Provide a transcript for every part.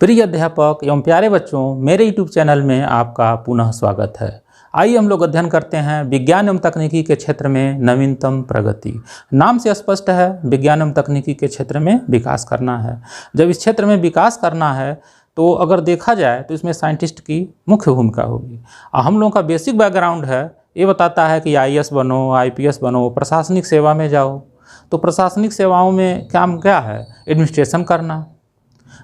प्रिय अध्यापक एवं प्यारे बच्चों, मेरे YouTube चैनल में आपका पुनः स्वागत है। आइए हम लोग अध्ययन करते हैं विज्ञान एवं तकनीकी के क्षेत्र में नवीनतम प्रगति। नाम से स्पष्ट है, विज्ञान एवं तकनीकी के क्षेत्र में विकास करना है। जब इस क्षेत्र में विकास करना है तो अगर देखा जाए तो इसमें साइंटिस्ट की मुख्य भूमिका होगी। हम लोगों का बेसिक बैकग्राउंड है, ये बताता है कि IAS बनो, IPS बनो, प्रशासनिक सेवा में जाओ। तो प्रशासनिक सेवाओं में काम क्या है? एडमिनिस्ट्रेशन करना।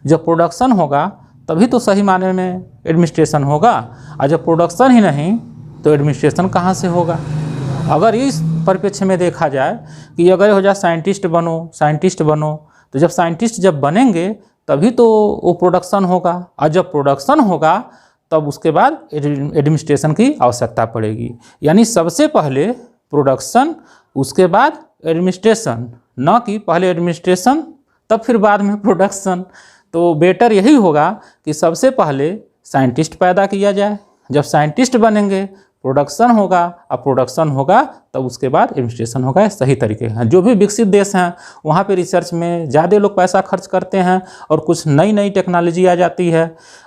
जब प्रोडक्शन होगा तभी तो सही माने में एडमिनिस्ट्रेशन होगा, और जब प्रोडक्शन ही नहीं तो एडमिनिस्ट्रेशन कहाँ से होगा। अगर इस परिप्रेक्ष्य में देखा जाए कि अगर हो जाए साइंटिस्ट बनो, तो जब साइंटिस्ट जब बनेंगे तभी तो वो प्रोडक्शन होगा, और जब प्रोडक्शन होगा तब उसके बाद एडमिनिस्ट्रेशन की आवश्यकता पड़ेगी। यानी सबसे पहले प्रोडक्शन, उसके बाद एडमिनिस्ट्रेशन, न कि पहले एडमिनिस्ट्रेशन तब फिर बाद में प्रोडक्शन। तो बेटर यही होगा कि सबसे पहले साइंटिस्ट पैदा किया जाए, जब साइंटिस्ट बनेंगे प्रोडक्शन होगा, अब प्रोडक्शन होगा तब उसके बाद एडमिनिस्ट्रेशन होगा। सही तरीके हैं। जो भी विकसित देश हैं वहाँ पे रिसर्च में ज़्यादा लोग पैसा खर्च करते हैं और कुछ नई नई टेक्नोलॉजी आ जाती है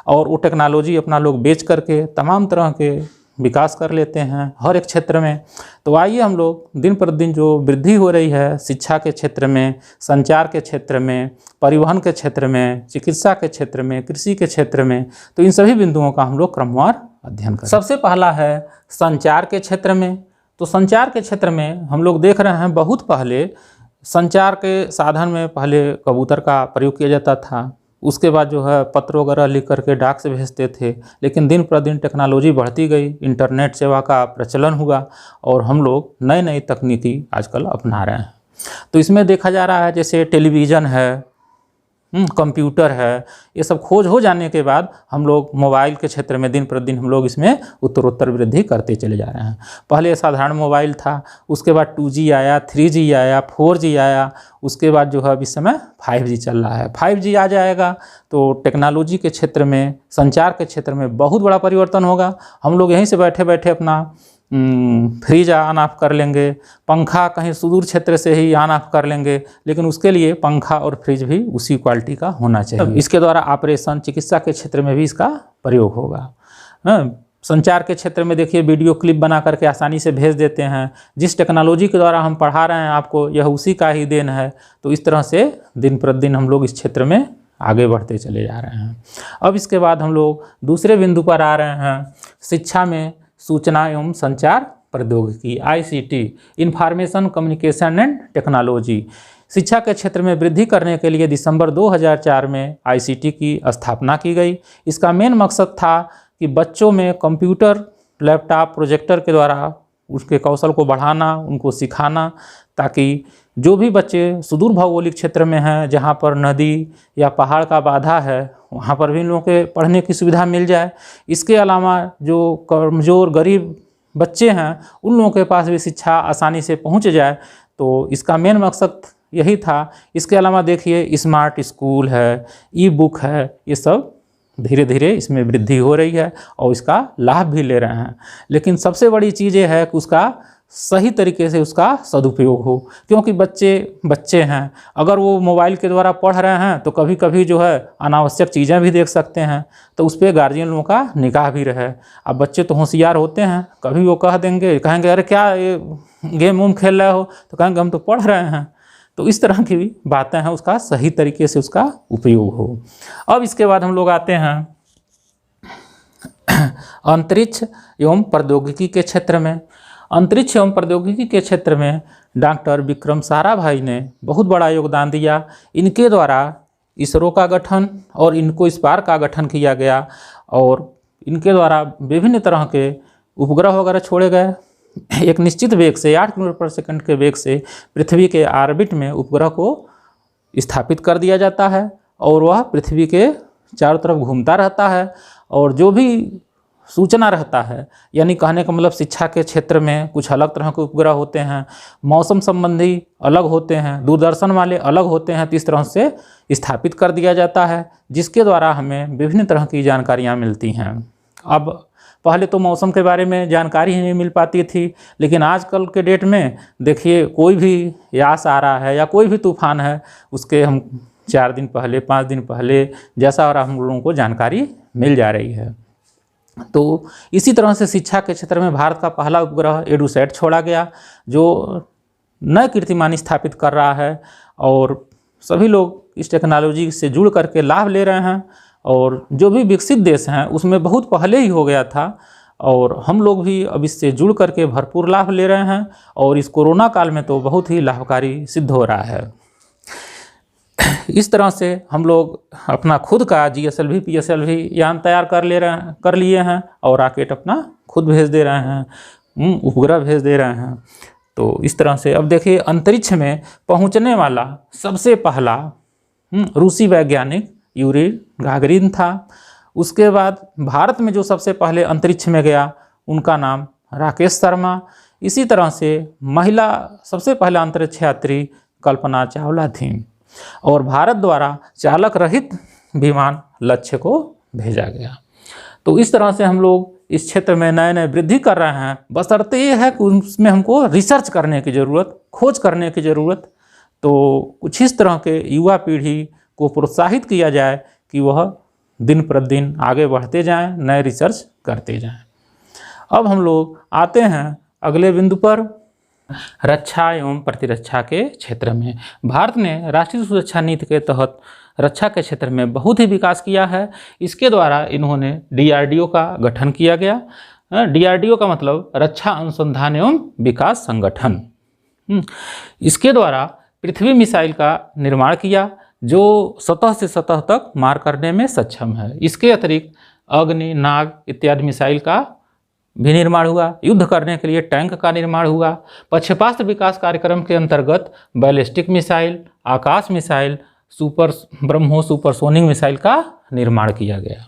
और वो टेक्नोलॉजी अपना लोग बेच करके तमाम तरह के विकास कर लेते हैं हर एक क्षेत्र में। तो आइए हम लोग दिन प्रतिदिन जो वृद्धि हो रही है शिक्षा के क्षेत्र में, संचार के क्षेत्र में, परिवहन के क्षेत्र में, चिकित्सा के क्षेत्र में, कृषि के क्षेत्र में, तो इन सभी बिंदुओं का हम लोग क्रमवार अध्ययन करें। सबसे पहला है संचार के क्षेत्र में। तो संचार के क्षेत्र में हम लोग देख रहे हैं बहुत पहले संचार के साधन में पहले कबूतर का प्रयोग किया जाता था, उसके बाद जो है पत्र वगैरह लिख करके डाक से भेजते थे। लेकिन दिन प्रतिदिन टेक्नोलॉजी बढ़ती गई, इंटरनेट सेवा का प्रचलन हुआ और हम लोग नई नई तकनीकी आजकल अपना रहे हैं। तो इसमें देखा जा रहा है जैसे टेलीविज़न है, कंप्यूटर है, ये सब खोज हो जाने के बाद हम लोग मोबाइल के क्षेत्र में दिन प्रतिदिन हम लोग इसमें उत्तरोत्तर वृद्धि करते चले जा रहे हैं। पहले साधारण मोबाइल था, उसके बाद 2G आया, 3G आया, 4G आया, उसके बाद जो है अभी समय 5G चल रहा है। 5G आ जाएगा तो टेक्नोलॉजी के क्षेत्र में, संचार के क्षेत्र में बहुत बड़ा परिवर्तन होगा। हम लोग यहीं से बैठे बैठे अपना फ्रिज ऑन ऑफ कर लेंगे, पंखा कहीं सुदूर क्षेत्र से ही ऑन ऑफ कर लेंगे, लेकिन उसके लिए पंखा और फ्रिज भी उसी क्वालिटी का होना चाहिए। इसके द्वारा ऑपरेशन, चिकित्सा के क्षेत्र में भी इसका प्रयोग होगा। संचार के क्षेत्र में देखिए वीडियो क्लिप बना करके आसानी से भेज देते हैं। जिस टेक्नोलॉजी के द्वारा हम पढ़ा रहे हैं आपको, यह उसी का ही देन है। तो इस तरह से दिन प्रतिदिन हम लोग इस क्षेत्र में आगे बढ़ते चले जा रहे हैं। अब इसके बाद हम लोग दूसरे बिंदु पर आ रहे हैं, शिक्षा में सूचना एवं संचार प्रौद्योगिकी, ICT, information communication and technology. शिक्षा के क्षेत्र में वृद्धि करने के लिए दिसंबर 2004 में ICT की स्थापना की गई। इसका मेन मकसद था कि बच्चों में कंप्यूटर, लैपटॉप, प्रोजेक्टर के द्वारा उसके कौशल को बढ़ाना, उनको सिखाना, ताकि जो भी बच्चे सुदूर भौगोलिक क्षेत्र में हैं, जहाँ पर नदी या पहाड़ का बाधा है, वहाँ पर भी इन लोगों के पढ़ने की सुविधा मिल जाए। इसके अलावा जो कमज़ोर गरीब बच्चे हैं उन लोगों के पास भी शिक्षा आसानी से पहुँच जाए। तो इसका मेन मकसद यही था। इसके अलावा देखिए स्मार्ट स्कूल है, ई-बुक है, ये सब धीरे धीरे इसमें वृद्धि हो रही है और इसका लाभ भी ले रहे हैं। लेकिन सबसे बड़ी चीज़ ये है कि उसका सही तरीके से उसका सदुपयोग हो, क्योंकि बच्चे हैं, अगर वो मोबाइल के द्वारा पढ़ रहे हैं तो कभी कभी जो है अनावश्यक चीज़ें भी देख सकते हैं। तो उस पर गार्जियन लोगों का निगाह भी रहे। अब बच्चे तो होशियार होते हैं, कभी वो कहेंगे अरे क्या ये गेम खेल रहे हो, तो कहेंगे हम तो पढ़ रहे हैं। तो इस तरह की भी बातें हैं, उसका सही तरीके से उसका उपयोग हो। अब इसके बाद हम लोग आते हैं अंतरिक्ष एवं प्रौद्योगिकी के क्षेत्र में। अंतरिक्ष एवं प्रौद्योगिकी के क्षेत्र में डॉक्टर विक्रम साराभाई ने बहुत बड़ा योगदान दिया। इनके द्वारा इसरो का गठन और इनको स्पार का गठन किया गया और इनके द्वारा विभिन्न तरह के उपग्रह वगैरह छोड़े गए। एक निश्चित वेग से 8 किलोमीटर पर सेकंड के वेग से पृथ्वी के ऑर्बिट में उपग्रह को स्थापित कर दिया जाता है और वह पृथ्वी के चारों तरफ घूमता रहता है। और जो भी सूचना रहता है, यानी कहने का मतलब शिक्षा के क्षेत्र में कुछ अलग तरह के उपग्रह होते हैं, मौसम संबंधी अलग होते हैं, दूरदर्शन वाले अलग होते हैं, तो इस तरह से स्थापित कर दिया जाता है, जिसके द्वारा हमें विभिन्न तरह की जानकारियाँ मिलती हैं। अब पहले तो मौसम के बारे में जानकारी ही नहीं मिल पाती थी, लेकिन आजकल के डेट में देखिए कोई भी यास आ रहा है या कोई भी तूफान है, उसके हम 4 दिन पहले, 5 दिन पहले, जैसा और हम लोगों को जानकारी मिल जा रही है। तो इसी तरह से शिक्षा के क्षेत्र में भारत का पहला उपग्रह एडुसैट छोड़ा गया, जो नए कीर्तिमान स्थापित कर रहा है और सभी लोग इस टेक्नोलॉजी से जुड़ करके लाभ ले रहे हैं। और जो भी विकसित देश हैं उसमें बहुत पहले ही हो गया था और हम लोग भी अब इससे जुड़ करके भरपूर लाभ ले रहे हैं और इस कोरोना काल में तो बहुत ही लाभकारी सिद्ध हो रहा है। इस तरह से हम लोग अपना खुद का GSLV PSLV यान तैयार कर लिए हैं और रॉकेट अपना खुद भेज दे रहे हैं, उपग्रह भेज दे रहे हैं। तो इस तरह से अब देखिए अंतरिक्ष में पहुंचने वाला सबसे पहला रूसी वैज्ञानिक यूरी गागरिन था। उसके बाद भारत में जो सबसे पहले अंतरिक्ष में गया उनका नाम राकेश शर्मा। इसी तरह से महिला सबसे पहला अंतरिक्ष यात्री कल्पना चावला थी और भारत द्वारा चालक रहित विमान लक्ष्य को भेजा गया। तो इस तरह से हम लोग इस क्षेत्र में नए नए वृद्धि कर रहे हैं, बशर्ते ये है कि उसमें हमको रिसर्च करने की ज़रूरत, खोज करने की ज़रूरत। तो कुछ इस तरह के युवा पीढ़ी को प्रोत्साहित किया जाए कि वह दिन प्रतिदिन आगे बढ़ते जाएं, नए रिसर्च करते जाएं। अब हम लोग आते हैं अगले बिंदु पर, रक्षा एवं प्रतिरक्षा के क्षेत्र में भारत ने राष्ट्रीय सुरक्षा नीति के तहत रक्षा के क्षेत्र में बहुत ही विकास किया है। इसके द्वारा इन्होंने DRDO का गठन किया गया। DRDO का मतलब रक्षा अनुसंधान एवं विकास संगठन। इसके द्वारा पृथ्वी मिसाइल का निर्माण किया जो सतह से सतह तक मार करने में सक्षम है। इसके अतिरिक्त अग्नि, नाग इत्यादि मिसाइल का भी निर्माण हुआ। युद्ध करने के लिए टैंक का निर्माण हुआ। प्रक्षेपास्त्र विकास कार्यक्रम के अंतर्गत बैलिस्टिक मिसाइल, आकाश मिसाइल, ब्रह्मोस सुपरसोनिक मिसाइल का निर्माण किया गया।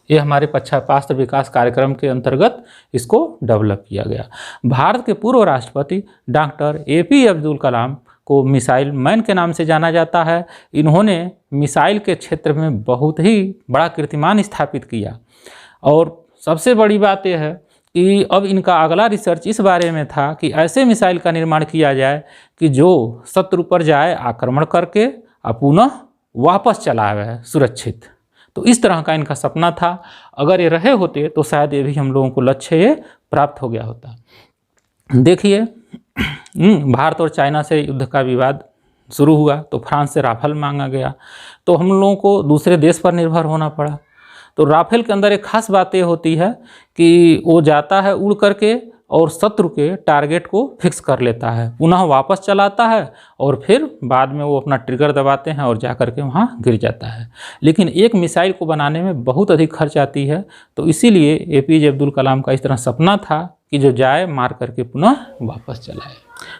ये हमारे प्रक्षेपास्त्र विकास कार्यक्रम के अंतर्गत इसको डेवलप किया गया। भारत के पूर्व राष्ट्रपति डॉक्टर APJ अब्दुल कलाम को मिसाइल मैन के नाम से जाना जाता है। इन्होंने मिसाइल के क्षेत्र में बहुत ही बड़ा कीर्तिमान स्थापित किया और सबसे बड़ी बात यह है कि अब इनका अगला रिसर्च इस बारे में था कि ऐसे मिसाइल का निर्माण किया जाए कि जो शत्रु पर जाए आक्रमण करके और पुनः वापस चला आए सुरक्षित। तो इस तरह का इनका सपना था। अगर ये रहे होते तो शायद ये भी हम लोगों को लक्ष्य ये प्राप्त हो गया होता। देखिए भारत और चाइना से युद्ध का विवाद शुरू हुआ तो फ्रांस से राफेल मांगा गया, तो हम लोगों को दूसरे देश पर निर्भर होना पड़ा। तो राफेल के अंदर एक खास बात ये होती है कि वो जाता है उड़ करके और शत्रु के टारगेट को फिक्स कर लेता है, पुनः वापस चलाता है और फिर बाद में वो अपना ट्रिगर दबाते हैं और जा कर के वहाँ गिर जाता है। लेकिन एक मिसाइल को बनाने में बहुत अधिक खर्च आती है, तो इसीलिए APJ अब्दुल कलाम का इस तरह सपना था कि जो जाए मार करके पुनः वापस चलाए।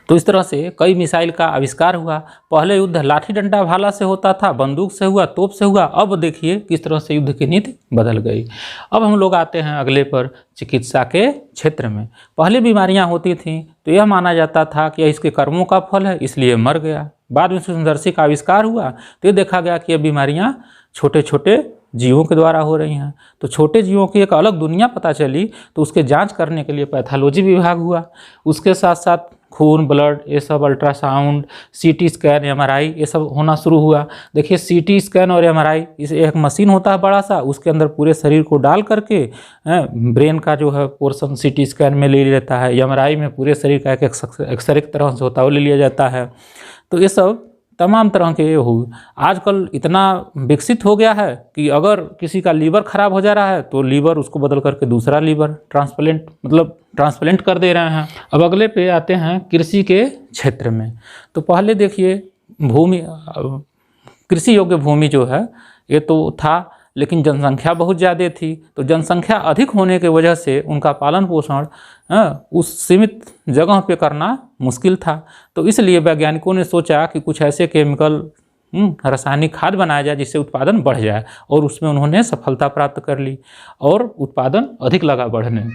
तो इस तरह से कई मिसाइल का आविष्कार हुआ। पहले युद्ध लाठी डंडा भाला से होता था, बंदूक से हुआ, तोप से हुआ। अब देखिए किस तरह से युद्ध की नीति बदल गई। अब हम लोग आते हैं अगले पर, चिकित्सा के क्षेत्र में। पहले बीमारियां होती थीं तो यह माना जाता था कि इसके कर्मों का फल है इसलिए मर गया। बाद में सूक्ष्मदर्शी का आविष्कार हुआ तो ये देखा गया कि ये बीमारियाँ छोटे छोटे जीवों के द्वारा हो रही हैं। तो छोटे जीवों की एक अलग दुनिया पता चली, तो उसके जांच करने के लिए पैथोलॉजी विभाग हुआ। उसके साथ साथ खून, ब्लड, ये सब, अल्ट्रासाउंड, CT स्कैन, MRI ये सब होना शुरू हुआ। देखिए CT स्कैन और MRI, इस एक मशीन होता है बड़ा सा, उसके अंदर पूरे शरीर को डाल करके ब्रेन का जो है पोर्शन CT स्कैन में ले लेता है। MRI में पूरे शरीर का एक एक्सरे की तरह से होता है वो ले लिया जाता है। तो ये सब तमाम तरह के ये हुए। आजकल इतना विकसित हो गया है कि अगर किसी का लीवर खराब हो जा रहा है तो लीवर उसको बदल करके दूसरा लीवर ट्रांसप्लांट कर दे रहे हैं। अब अगले पे आते हैं कृषि के क्षेत्र में। तो पहले देखिए कृषि योग्य भूमि जो है ये तो था, लेकिन जनसंख्या बहुत ज़्यादा थी। तो जनसंख्या अधिक होने की वजह से उनका पालन पोषण उस सीमित जगह पे करना मुश्किल था। तो इसलिए वैज्ञानिकों ने सोचा कि कुछ ऐसे केमिकल रासायनिक खाद बनाया जाए जिससे उत्पादन बढ़ जाए, और उसमें उन्होंने सफलता प्राप्त कर ली और उत्पादन अधिक लगा बढ़ने।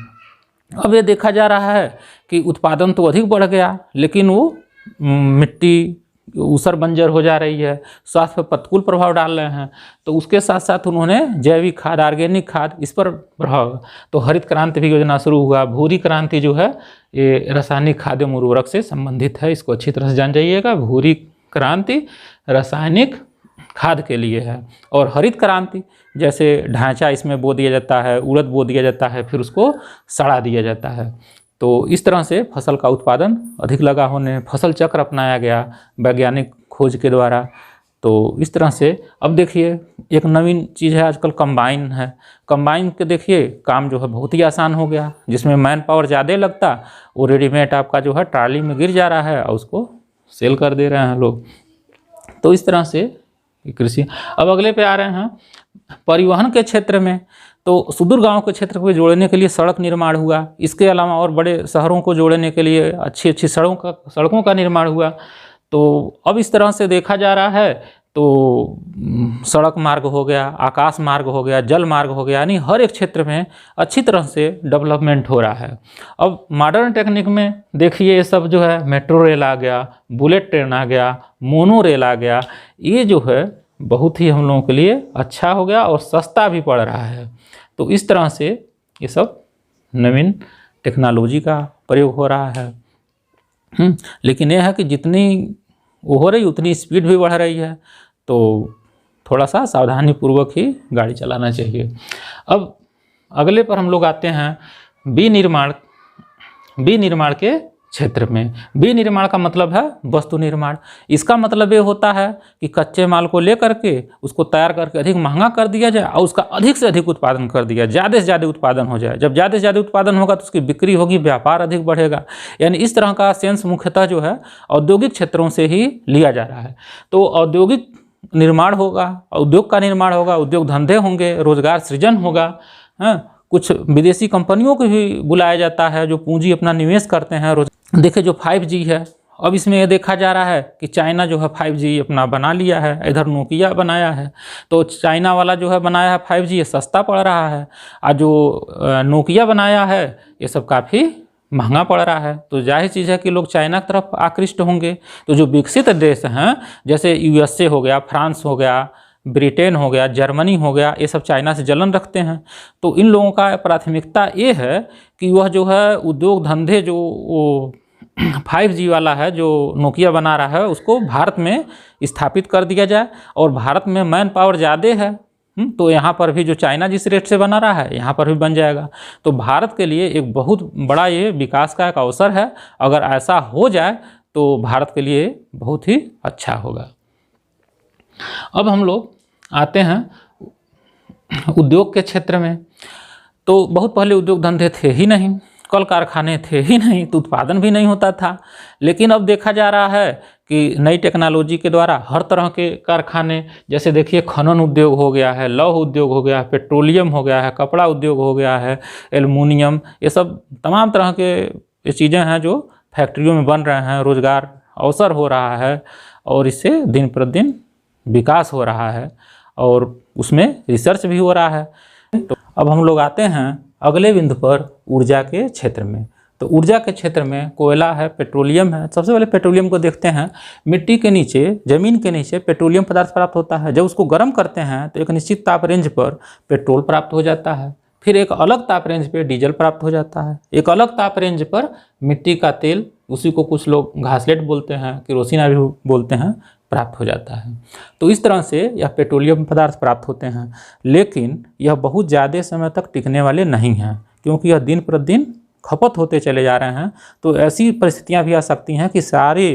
अब ये देखा जा रहा है कि उत्पादन तो अधिक बढ़ गया, लेकिन वो मिट्टी ऊसर बंजर हो जा रही है, स्वास्थ्य पर प्रतिकूल प्रभाव डाल रहे हैं। तो उसके साथ साथ उन्होंने जैविक खाद, ऑर्गेनिक खाद, इस पर प्रभाव। तो हरित क्रांति भी योजना शुरू हुआ। भूरी क्रांति जो है ये रासायनिक खाद्य उर्वरक से संबंधित है, इसको अच्छी तरह से जान जाइएगा। भूरी क्रांति रासायनिक खाद के लिए है। और हरित क्रांति, जैसे ढांचा इसमें बो दिया जाता है, उड़द बो दिया जाता है, फिर उसको सड़ा दिया जाता है। तो इस तरह से फसल का उत्पादन अधिक लगा होने, फसल चक्र अपनाया गया वैज्ञानिक खोज के द्वारा। तो इस तरह से अब देखिए एक नवीन चीज़ है आजकल कंबाइन है। कंबाइन के देखिए काम जो है बहुत ही आसान हो गया, जिसमें मैन पावर ज़्यादा लगता, वो रेडीमेड आपका जो है ट्राली में गिर जा रहा है और उसको सेल कर दे रहे हैं लोग। तो इस तरह से कृषि। अब अगले पे आ रहे हैं परिवहन के क्षेत्र में। तो सुदूर गांव के क्षेत्र को जोड़ने के लिए सड़क निर्माण हुआ। इसके अलावा और बड़े शहरों को जोड़ने के लिए अच्छी अच्छी सड़कों का निर्माण हुआ। तो अब इस तरह से देखा जा रहा है तो सड़क मार्ग हो गया, आकाश मार्ग हो गया, जल मार्ग हो गया, यानी हर एक क्षेत्र में अच्छी तरह से डेवलपमेंट हो रहा है। अब मॉडर्न टेक्निक में देखिए ये सब जो है मेट्रो रेल आ गया, बुलेट ट्रेन आ गया, मोनो रेल आ गया। ये जो है बहुत ही हम लोगों के लिए अच्छा हो गया और सस्ता भी पड़ रहा है। तो इस तरह से ये सब नवीन टेक्नोलॉजी का प्रयोग हो रहा है। लेकिन यह है कि जितनी वो हो रही उतनी स्पीड भी बढ़ रही है, तो थोड़ा सा सावधानी पूर्वक ही गाड़ी चलाना चाहिए। अब अगले पर हम लोग आते हैं विनिर्माण के क्षेत्र में। विनिर्माण का मतलब है वस्तु निर्माण। इसका मतलब ये होता है कि कच्चे माल को लेकर के उसको तैयार करके अधिक महंगा कर दिया जाए और उसका अधिक से अधिक उत्पादन कर दिया, ज़्यादा से ज़्यादा उत्पादन हो जाए। जब ज़्यादा से ज़्यादा उत्पादन होगा तो उसकी बिक्री होगी, व्यापार अधिक बढ़ेगा। यानी इस तरह का सेंस मुख्यतः जो है औद्योगिक क्षेत्रों से ही लिया जा रहा है। तो औद्योगिक निर्माण होगा, उद्योग का निर्माण होगा, उद्योग धंधे होंगे, रोजगार सृजन होगा। कुछ विदेशी कंपनियों को भी बुलाया जाता है जो पूंजी अपना निवेश करते हैं। देखिए जो 5G है, अब इसमें ये देखा जा रहा है कि चाइना जो है 5G अपना बना लिया है, इधर नोकिया बनाया है। तो चाइना वाला जो है बनाया है 5G, ये सस्ता पड़ रहा है, और जो नोकिया बनाया है ये सब काफ़ी महंगा पड़ रहा है। तो जाहिर चीज़ है कि लोग चाइना की तरफ आकृष्ट होंगे। तो जो विकसित देश हैं जैसे USA हो गया, फ्रांस हो गया, ब्रिटेन हो गया, जर्मनी हो गया, ये सब चाइना से जलन रखते हैं। तो इन लोगों का प्राथमिकता ये है कि वह जो है उद्योग धंधे जो वो 5G वाला है जो नोकिया बना रहा है उसको भारत में स्थापित कर दिया जाए। और भारत में मैन पावर ज़्यादा है, तो यहाँ पर भी जो चाइना जिस रेट से बना रहा है यहाँ पर भी बन जाएगा। तो भारत के लिए एक बहुत बड़ा ये विकास का एक अवसर है। अगर ऐसा हो जाए तो भारत के लिए बहुत ही अच्छा होगा। अब हम लोग आते हैं उद्योग के क्षेत्र में। तो बहुत पहले उद्योग धंधे थे ही नहीं, कल कारखाने थे ही नहीं, तो उत्पादन भी नहीं होता था। लेकिन अब देखा जा रहा है कि नई टेक्नोलॉजी के द्वारा हर तरह के कारखाने, जैसे देखिए खनन उद्योग हो गया है, लौह उद्योग हो गया है, पेट्रोलियम हो गया है, कपड़ा उद्योग हो गया है, एल्युमिनियम, ये सब तमाम तरह के ये चीज़ें हैं जो फैक्ट्रियों में बन रहे हैं। रोजगार अवसर हो रहा है और इससे दिन प्रतिदिन विकास हो रहा है और उसमें रिसर्च भी हो रहा है। तो अब हम लोग आते हैं अगले बिंदु पर ऊर्जा के क्षेत्र में। तो ऊर्जा के क्षेत्र में कोयला है, पेट्रोलियम है। सबसे पहले पेट्रोलियम को देखते हैं। मिट्टी के नीचे, ज़मीन के नीचे पेट्रोलियम पदार्थ प्राप्त होता है। जब उसको गर्म करते हैं तो एक निश्चित ताप रेंज पर पेट्रोल प्राप्त हो जाता है। फिर एक अलग ताप रेंज पर डीजल प्राप्त हो जाता है। एक अलग ताप रेंज पर मिट्टी का तेल, उसी को कुछ लोग घासलेट बोलते हैं, केरोसिन भी बोलते हैं, प्राप्त हो जाता है। तो इस तरह से यह पेट्रोलियम पदार्थ प्राप्त होते हैं। लेकिन यह बहुत ज़्यादा समय तक टिकने वाले नहीं हैं, क्योंकि यह दिन प्रतिदिन खपत होते चले जा रहे हैं। तो ऐसी परिस्थितियां भी आ सकती हैं कि सारे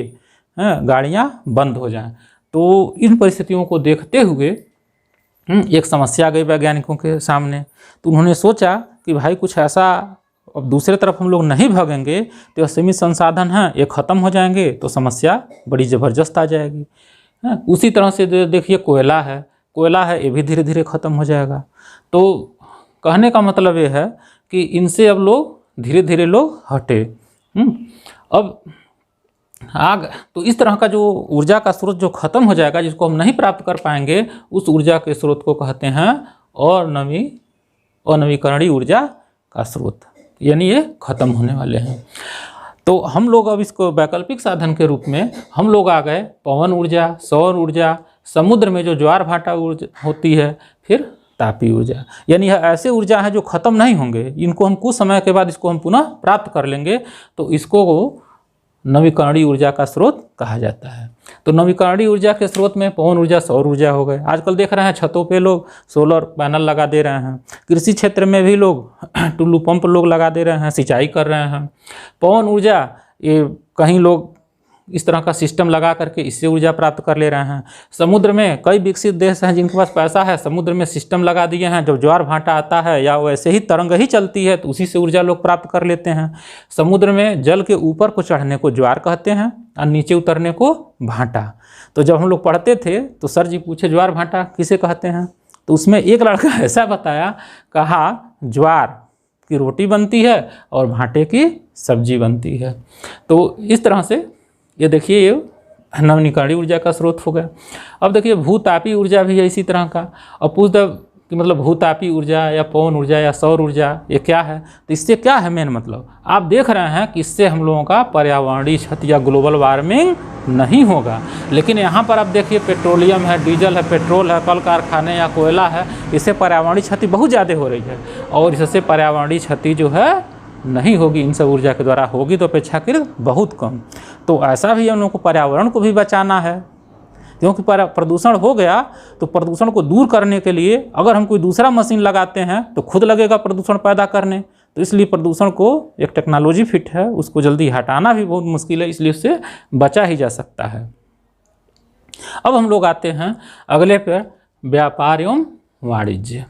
गाड़ियां बंद हो जाएं। तो इन परिस्थितियों को देखते हुए एक समस्या आ गई वैज्ञानिकों के सामने। तो उन्होंने सोचा कि भाई कुछ ऐसा, अब दूसरे तरफ हम लोग नहीं भागेंगे तो यह सीमित संसाधन हैं, ये ख़त्म हो जाएंगे तो समस्या बड़ी ज़बरदस्त आ जाएगी। उसी तरह से देखिए कोयला है, ये भी धीरे धीरे ख़त्म हो जाएगा। तो कहने का मतलब ये है कि इनसे अब लोग धीरे धीरे लोग हटे। अब आग, तो इस तरह का जो ऊर्जा का स्रोत जो ख़त्म हो जाएगा, जिसको हम नहीं प्राप्त कर पाएंगे, उस ऊर्जा के स्रोत को कहते हैं अनवीकरणीय ऊर्जा का स्रोत, यानी ये ख़त्म होने वाले हैं। तो हम लोग अब इसको वैकल्पिक साधन के रूप में हम लोग आ गए पवन ऊर्जा, सौर ऊर्जा, समुद्र में जो ज्वार भाटा ऊर्जा होती है, फिर तापीय ऊर्जा। यानी यह ऐसे ऊर्जा है जो ख़त्म नहीं होंगे, इनको हम कुछ समय के बाद इसको हम पुनः प्राप्त कर लेंगे। तो इसको नवीकरणीय ऊर्जा का स्रोत कहा जाता है। तो नवीकरणीय ऊर्जा के स्रोत में पवन ऊर्जा, सौर ऊर्जा हो गए। आजकल देख रहे हैं छतों पे लोग सोलर पैनल लगा दे रहे हैं। कृषि क्षेत्र में भी लोग टुल्लू पंप लोग लगा दे रहे हैं, सिंचाई कर रहे हैं। पवन ऊर्जा, ये कहीं लोग इस तरह का सिस्टम लगा करके इससे ऊर्जा प्राप्त कर ले रहे हैं। समुद्र में कई विकसित देश हैं जिनके पास पैसा है, समुद्र में सिस्टम लगा दिए हैं, जब ज्वार भाटा आता है या वैसे ही तरंग ही चलती है तो उसी से ऊर्जा लोग प्राप्त कर लेते हैं। समुद्र में जल के ऊपर को चढ़ने को ज्वार कहते हैं और नीचे उतरने को भाटा। तो जब हम लोग पढ़ते थे तो सर जी पूछे ज्वार भाटा किसे कहते हैं, तो उसमें एक लड़का ऐसा बताया, कहा ज्वार की रोटी बनती है और भाटे की सब्जी बनती है। तो इस तरह से ये देखिए ये नवीकरणीय ऊर्जा का स्रोत हो गया। अब देखिए भूतापी ऊर्जा भी है इसी तरह का। अब पूछता कि मतलब भूतापी ऊर्जा या पवन ऊर्जा या सौर ऊर्जा ये क्या है, तो इससे क्या है मेन मतलब आप देख रहे हैं कि इससे हम लोगों का पर्यावरणीय क्षति या ग्लोबल वार्मिंग नहीं होगा। लेकिन यहाँ पर आप देखिए पेट्रोलियम है, डीजल है, पेट्रोल है, कल कारखाने या कोयला है, इससे पर्यावरणीय क्षति बहुत ज़्यादा हो रही है और इससे पर्यावरणीय क्षति जो है नहीं होगी इन सब ऊर्जा के द्वारा, होगी तो अपेक्षाकृत बहुत कम। तो ऐसा भी हम लोगों को पर्यावरण को भी बचाना है, क्योंकि प्रदूषण हो गया तो प्रदूषण को दूर करने के लिए अगर हम कोई दूसरा मशीन लगाते हैं तो खुद लगेगा प्रदूषण पैदा करने। तो इसलिए प्रदूषण को एक टेक्नोलॉजी फिट है, उसको जल्दी हटाना भी बहुत मुश्किल है, इसलिए उससे बचा ही जा सकता है। अब हम लोग आते हैं अगले पर, व्यापार एवं वाणिज्य।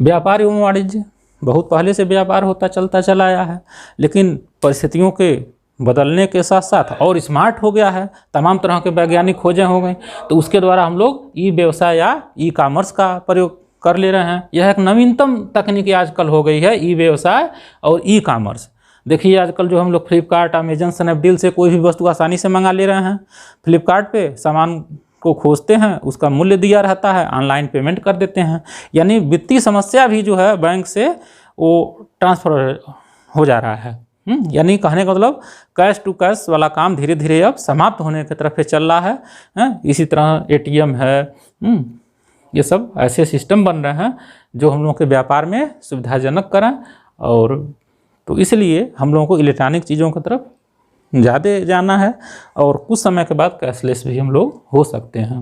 व्यापार एवं वाणिज्य बहुत पहले से व्यापार होता चलता चला आया है, लेकिन परिस्थितियों के बदलने के साथ साथ और स्मार्ट हो गया है, तमाम तरह के वैज्ञानिक खोजें हो गई, तो उसके द्वारा हम लोग ई व्यवसाय या ई कॉमर्स का प्रयोग कर ले रहे हैं। यह एक नवीनतम तकनीकी आजकल हो गई है, ई व्यवसाय और ई कॉमर्स। देखिए आजकल जो हम लोग फ्लिपकार्ट, अमेजन, स्नैपडील से कोई भी वस्तु आसानी से मंगा ले रहे हैं। फ्लिपकार्ट पे सामान को खोजते हैं, उसका मूल्य दिया रहता है, ऑनलाइन पेमेंट कर देते हैं। यानी वित्तीय समस्या भी जो है बैंक से वो ट्रांसफ़र हो जा रहा है। यानी कहने का मतलब कैश टू कैश वाला काम धीरे धीरे अब समाप्त होने की तरफ चल रहा है। इसी तरह एटीएम है, ये सब ऐसे सिस्टम बन रहे हैं जो हम लोगों के व्यापार में सुविधाजनक करें, और तो इसलिए हम लोगों को इलेक्ट्रॉनिक चीज़ों की तरफ ज़्यादा जाना है और कुछ समय के बाद कैशलेस भी हम लोग हो सकते हैं।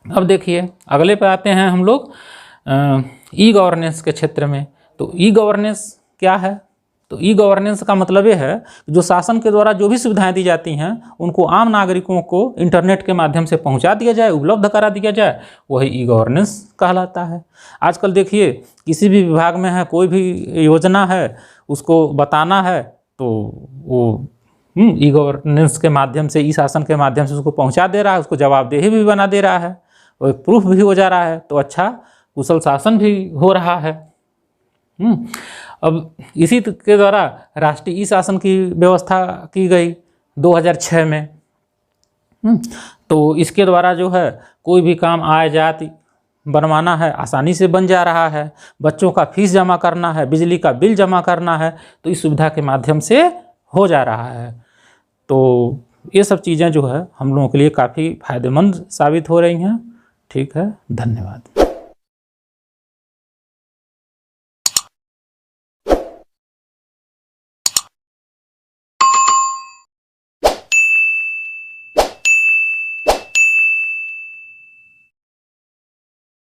अब देखिए अगले पे आते हैं हम लोग ई गवर्नेंस के क्षेत्र में। तो ई गवर्नेंस क्या है, तो ई गवर्नेंस का मतलब ये है जो शासन के द्वारा जो भी सुविधाएं दी जाती हैं उनको आम नागरिकों को इंटरनेट के माध्यम से पहुंचा दिया जाए, उपलब्ध करा दिया जाए, वही ई गवर्नेंस कहलाता है। आजकल देखिए किसी भी विभाग में है, कोई भी योजना है उसको बताना है तो वो ई गवर्नेंस के माध्यम से, ई शासन के माध्यम से उसको पहुंचा दे रहा है, उसको जवाबदेही भी बना दे रहा है और एक प्रूफ भी हो जा रहा है, तो अच्छा कुशल शासन भी हो रहा है। अब इसी के द्वारा राष्ट्रीय ई शासन की व्यवस्था की गई 2006 में। तो इसके द्वारा जो है कोई भी काम आय जाति बनवाना है आसानी से बन जा रहा है, बच्चों का फीस जमा करना है, बिजली का बिल जमा करना है, तो इस सुविधा के माध्यम से हो जा रहा है। तो ये सब चीज़ें जो है हम लोगों के लिए काफ़ी फायदेमंद साबित हो रही हैं। ठीक है, धन्यवाद।